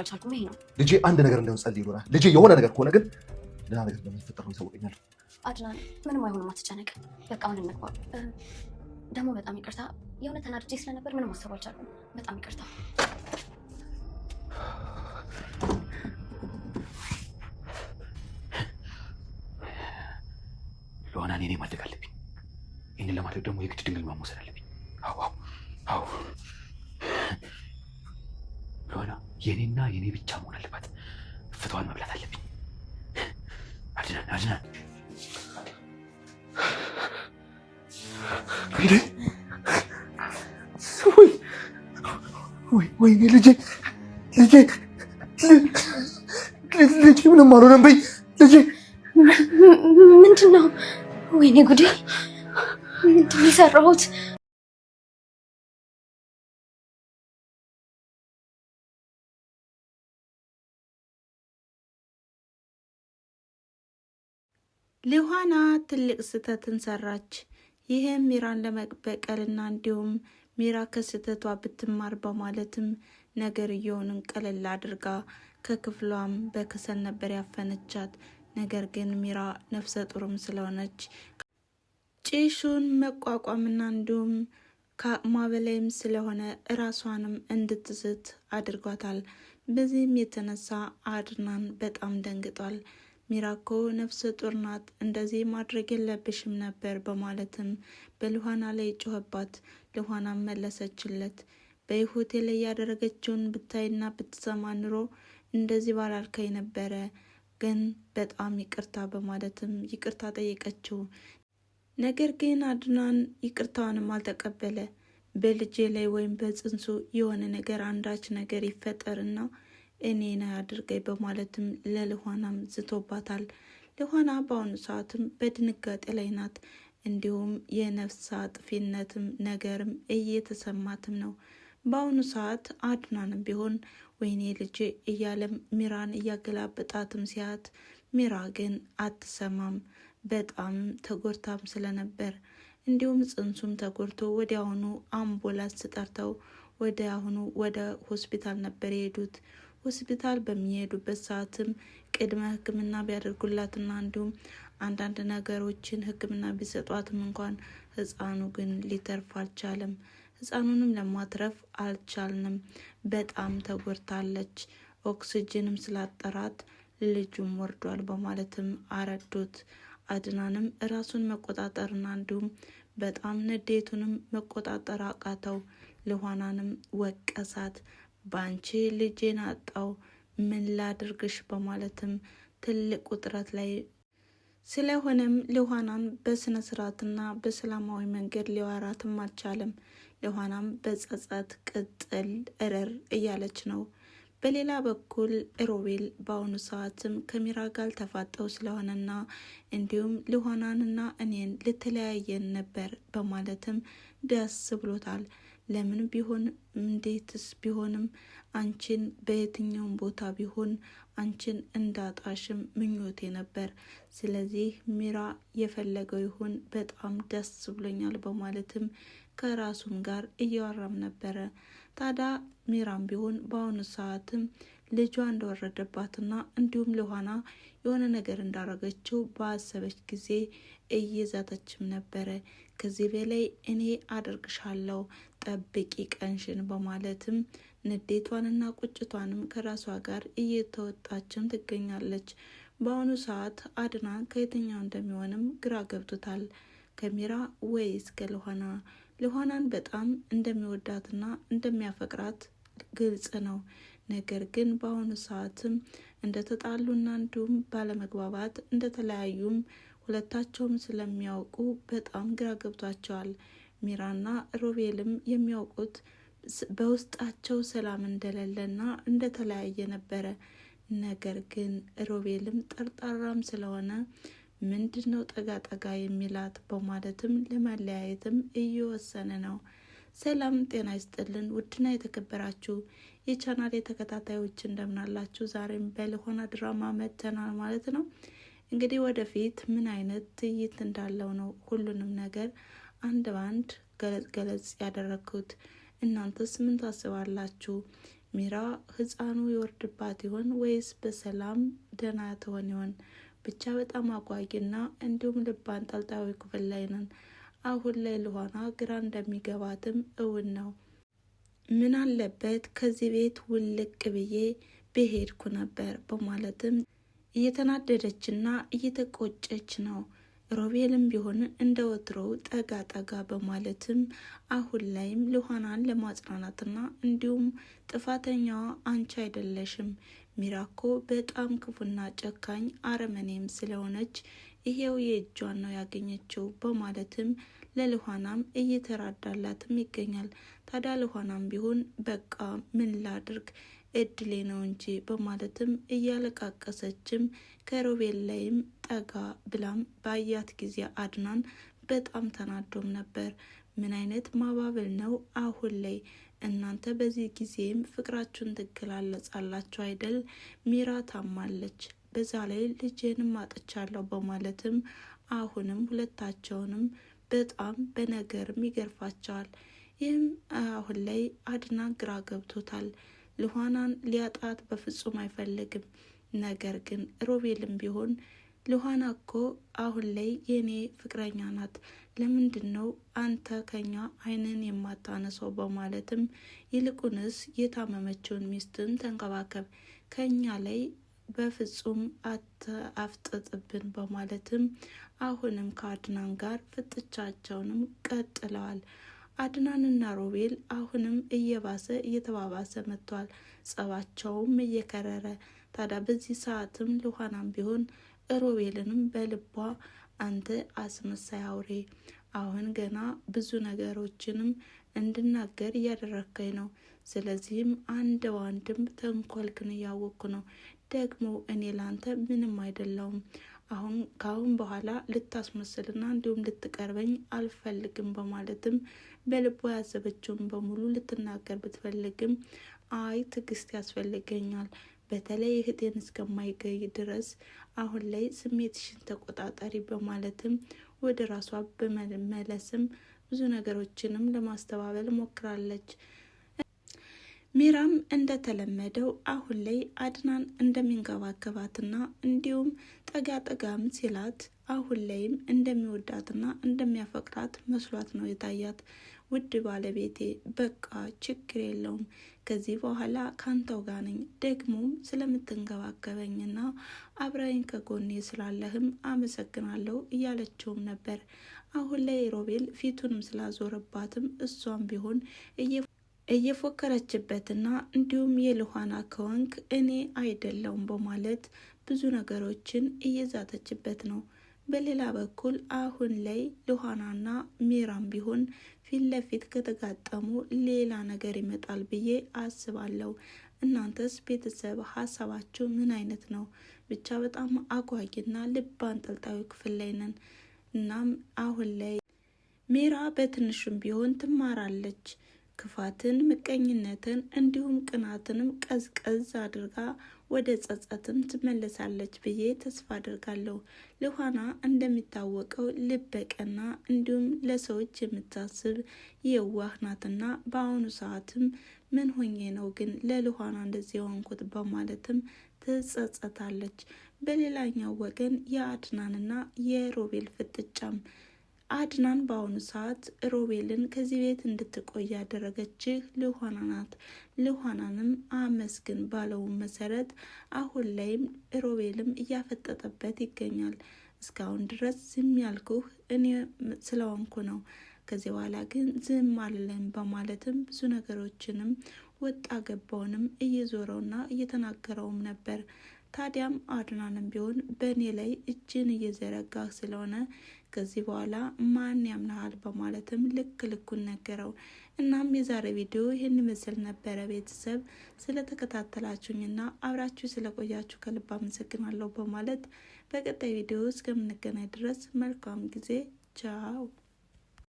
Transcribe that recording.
አልቻልኩም። ይሄ ነው ልጄ አንድ ነገር እንደምጸልይ ይሆናል። ልጄ የሆነ ነገር ከሆነ ግን ሌላ ነገር እንደሚፈጠር ነው ይታወቀኛል። አድናን ምንም አይሆንም፣ አትጨነቅ። በቃ አሁን እንግባ። ደግሞ በጣም ይቅርታ፣ የሆነ ተናድጄ ስለነበር ምንም ማሰብ አልቻልኩም። በጣም ይቅርታ። ሉዋና እኔ ማድረግ አለብኝ። ይህንን ለማድረግ ደግሞ የግድ ድንግል መውሰድ አለብኝ። አዎ ሉዋና የኔና የኔ ብቻ መሆን አለባት። ፍትዋን መብላት አለብኝ። አድናን ወይኔ ልጄ ምንም አልሆነም። በይ ልጄ ምንድን ነው? ወይኔ ጉዴ! ምንድን ነው የሰራሁት? ሉዋና ትልቅ ስህተትን ሰራች። ይህም ሚራን ለመበቀልና እንዲሁም ሚራ ከስህተቷ ብትማር በማለትም ነገርየውን ቀለል አድርጋ ከክፍሏም በከሰል ነበር ያፈነቻት። ነገር ግን ሚራ ነፍሰ ጡርም ስለሆነች ጭሱን መቋቋምና እንዲሁም ከማበላይም ስለሆነ ራሷንም እንድትስት አድርጓታል። በዚህም የተነሳ አድናን በጣም ደንግጧል። ሚራኮ ነፍሰ ጡር ናት፣ እንደዚህ ማድረግ የለብሽም ነበር በማለትም በሉዋና ላይ ጮኸባት። ሉዋና መለሰችለት፣ በህይወቴ ላይ ያደረገችውን ብታይና ብትሰማ ኑሮ እንደዚህ ባላልከኝ ነበረ፣ ግን በጣም ይቅርታ በማለትም ይቅርታ ጠየቀችው። ነገር ግን አድናን ይቅርታዋንም አልተቀበለ። በልጄ ላይ ወይም በጽንሱ የሆነ ነገር አንዳች ነገር ይፈጠርና እኔን አድርገኝ በማለትም ለሉዋናም ዝቶባታል። ሉዋና በአሁኑ ሰዓትም በድንጋጤ ላይ ናት። እንዲሁም የነፍስ አጥፊነትም ነገርም እየተሰማትም ነው። በአሁኑ ሰዓት አድናንም ቢሆን ወይኔ ልጄ እያለም ሚራን እያገላበጣትም ሲያት፣ ሚራ ግን አትሰማም። በጣም ተጎድታም ስለነበር እንዲሁም ጽንሱም ተጎድቶ ወዲያውኑ አምቡላንስ ጠርተው ወዲያውኑ ወደ ሆስፒታል ነበር የሄዱት። ሆስፒታል በሚሄዱበት ሰዓትም ቅድመ ሕክምና ቢያደርጉላትና እንዲሁም አንዳንድ ነገሮችን ሕክምና ቢሰጧትም እንኳን ህፃኑ ግን ሊተርፍ አልቻለም። ህፃኑንም ለማትረፍ አልቻልንም። በጣም ተጎድታለች። ኦክሲጅንም ስላጠራት ልጁም ወርዷል በማለትም አረዱት። አድናንም ራሱን መቆጣጠርና እንዲሁም በጣም ንዴቱንም መቆጣጠር አቃተው። ሉዋናንም ወቀሳት። ባንቺ ልጄን አጣው፣ ምን ላድርግሽ በማለትም ትልቅ ውጥረት ላይ ስለሆነም ሉዋናን በስነ ስርዓትና በሰላማዊ መንገድ ሊዋራትም አልቻለም። ሉዋናም በጸጸት ቅጥል እረር እያለች ነው። በሌላ በኩል ሮቤል በአሁኑ ሰዓትም ከሚራ ጋር ተፋጠው ስለሆነና እንዲሁም ሉዋናንና እኔን ልተለያየን ነበር በማለትም ደስ ብሎታል። ለምን ቢሆን እንዴትስ ቢሆንም አንቺን በየትኛውም ቦታ ቢሆን አንቺን እንዳጣሽም ምኞቴ ነበር። ስለዚህ ሚራ የፈለገው ይሁን በጣም ደስ ብሎኛል በማለትም ከራሱም ጋር እያወራም ነበረ። ታዲያ ሚራም ቢሆን በአሁኑ ሰዓትም ልጇ እንደወረደባትና እንዲሁም ሉዋና የሆነ ነገር እንዳረገችው በአሰበች ጊዜ እየዛተችም ነበረ። ከዚህ በላይ እኔ አደርግሻለሁ፣ ጠብቂ ቀንሽን በማለትም ንዴቷንና ቁጭቷንም ከራሷ ጋር እየተወጣችም ትገኛለች። በአሁኑ ሰዓት አድናን ከየትኛው እንደሚሆንም ግራ ገብቶታል። ከሚራ ወይስ ከሉዋና? ሉዋናን በጣም እንደሚወዳትና እንደሚያፈቅራት ግልጽ ነው። ነገር ግን በአሁኑ ሰዓትም እንደተጣሉና እንዲሁም ባለመግባባት እንደተለያዩም ሁለታቸውም ስለሚያውቁ በጣም ግራ ገብቷቸዋል። ሚራና ሮቤልም የሚያውቁት በውስጣቸው ሰላም እንደሌለና እንደተለያየ ነበረ። ነገር ግን ሮቤልም ጠርጣራም ስለሆነ ምንድነው ጠጋ ጠጋ የሚላት በማለትም ለመለያየትም እየወሰነ ነው። ሰላም ጤና ይስጥልን ውድና የተከበራችሁ የቻናል ተከታታዮች እንደምናላችሁ፣ ዛሬም በሉዋና ድራማ መጥተናል ማለት ነው። እንግዲህ ወደፊት ምን አይነት ትዕይንት እንዳለው ነው ሁሉንም ነገር አንድ ባንድ ገለጽ ያደረኩት። እናንተስ ምን ታስባላችሁ? ሚራ ህፃኑ ይወርድባት ይሆን ወይስ በሰላም ደህና ትሆን ይሆን? ብቻ በጣም አጓጊና እንዲሁም ልብ አንጠልጣዩ ክፍል ላይ ነን። አሁን ላይ ሉሃና ግራ እንደሚገባትም እውን ነው። ምን አለበት ከዚህ ቤት ውልቅ ብዬ በሄድኩ ነበር በማለትም እየተናደደችና እየተቆጨች ነው። ሮቤልም ቢሆን እንደ ወትሮው ጠጋ ጠጋ በማለትም አሁን ላይም ሉሃናን ለማጽናናትና እንዲሁም ጥፋተኛዋ አንቺ አይደለሽም፣ ሚራኮ በጣም ክፉና ጨካኝ አረመኔም ስለሆነች ይሄው የእጇን ነው ያገኘችው በማለትም ለሉሃናም እየተራዳላትም ይገኛል። ታዲያ ሉሃናም ቢሆን በቃ ምን ላድርግ እድሌ ነው እንጂ በማለትም እያለቃቀሰችም ከሮቤል ላይም ጠጋ ብላም ባያት ጊዜ አድናን በጣም ተናዶም ነበር። ምን አይነት ማባበል ነው አሁን ላይ እናንተ በዚህ ጊዜም ፍቅራችሁን ትገላለጻላችሁ አይደል? ሚራ ታማለች፣ በዛ ላይ ልጄንም አጥቻለሁ በማለትም አሁንም ሁለታቸውንም በጣም በነገርም ይገርፋቸዋል። ይህም አሁን ላይ አድና ግራ ገብቶታል። ሉሃናን ሊያጣት በፍጹም አይፈልግም። ነገር ግን ሮቤልም ቢሆን ሉሃና እኮ አሁን ላይ የኔ ፍቅረኛ ናት፣ ለምንድን ነው አንተ ከኛ አይንን የማታነሰው? በማለትም ይልቁንስ የታመመችውን ሚስትን ተንከባከብ፣ ከኛ ላይ በፍጹም አፍጥጥብን በማለትም አሁንም ከአድናን ጋር ፍጥቻቸውንም ቀጥለዋል። አድናንና ሮቤል አሁንም እየተባባሰ መጥቷል። ጸባቸውም እየከረረ። ታዲያ በዚህ ሰዓትም ሉሃናም ቢሆን ሮቤልንም በልቧ አንተ አስመሳይ አውሬ፣ አሁን ገና ብዙ ነገሮችንም እንድናገር እያደረከኝ ነው። ስለዚህም አንድ ዋንድም ተንኮልክን እያወቅኩ ነው። ደግሞ እኔ ላንተ ምንም አይደለውም። ካሁን በኋላ ልታስመስልና እንዲሁም ልትቀርበኝ አልፈልግም በማለትም በልቧ ያሰበችውን በሙሉ ልትናገር ብትፈልግም አይ ትዕግስት ያስፈልገኛል፣ በተለይ እህቴን እስከማይገኝ ድረስ አሁን ላይ ስሜትሽን ተቆጣጠሪ በማለትም ወደ ራሷ በመመለስም ብዙ ነገሮችንም ለማስተባበል ሞክራለች። ሚራም እንደተለመደው አሁን ላይ አድናን እንደሚንከባከባትና እንዲሁም ጠጋ ጠጋም ሲላት አሁን ላይም እንደሚወዳትና እንደሚያፈቅራት መስሏት ነው የታያት። ውድ ባለቤቴ በቃ ችግር የለውም፣ ከዚህ በኋላ ካንተው ጋር ነኝ፣ ደግሞም ስለምትንከባከበኝና አብራኝ ከጎኔ ስላለህም አመሰግናለሁ እያለችውም ነበር። አሁን ላይ ሮቤል ፊቱንም ስላዞረባትም እሷም ቢሆን እየፎከረችበትና እንዲሁም የሉሃና ከወንክ እኔ አይደለውም በማለት ብዙ ነገሮችን እየዛተችበት ነው። በሌላ በኩል አሁን ላይ ሉሃናና ሚራም ቢሆን ፊት ለፊት ከተጋጠሙ ሌላ ነገር ይመጣል ብዬ አስባለሁ። እናንተስ ቤተሰብ ሀሳባችሁ ምን አይነት ነው? ብቻ በጣም አጓጊና ልብ አንጠልጣዩ ክፍል ላይ ነን። እናም አሁን ላይ ሚራ በትንሹም ቢሆን ትማራለች። ክፋትን፣ ምቀኝነትን እንዲሁም ቅናትንም ቀዝቀዝ አድርጋ ወደ ጸጸትም ትመለሳለች ብዬ ተስፋ አድርጋለሁ። ሉሃና እንደሚታወቀው ልበቀና እንዲሁም ለሰዎች የምታስብ የዋህ ናትና በአሁኑ ሰዓትም ምን ሆኜ ነው ግን ለሉሃና እንደዚህ የሆንኩት በማለትም ትጸጸታለች። በሌላኛው ወገን የአድናንና የሮቤል ፍጥጫም አድናን በአሁኑ ሰዓት ሮቤልን ከዚህ ቤት እንድትቆይ ያደረገችህ ሉሃና ናት። ሉሃናንም አመስግን ባለው መሰረት አሁን ላይም ሮቤልም እያፈጠጠበት ይገኛል። እስካሁን ድረስ ዝም ያልኩህ እኔ ስለሆንኩ ነው፣ ከዚህ በኋላ ግን ዝም አልልም በማለትም ብዙ ነገሮችንም ወጣ ገባውንም እየዞረውና እየተናገረውም ነበር። ታዲያም አድናንም ቢሆን በእኔ ላይ እጅን እየዘረጋ ስለሆነ ከዚህ በኋላ ማን ያምናሃል በማለትም ልክ ልኩን ነገረው። እናም የዛሬ ቪዲዮ ይህን ምስል ነበረ። ቤተሰብ ስለተከታተላችሁኝና አብራችሁ ስለቆያችሁ ከልብ አመሰግናለሁ በማለት በቀጣይ ቪዲዮ እስከምንገናኝ ድረስ መልካም ጊዜ፣ ቻው።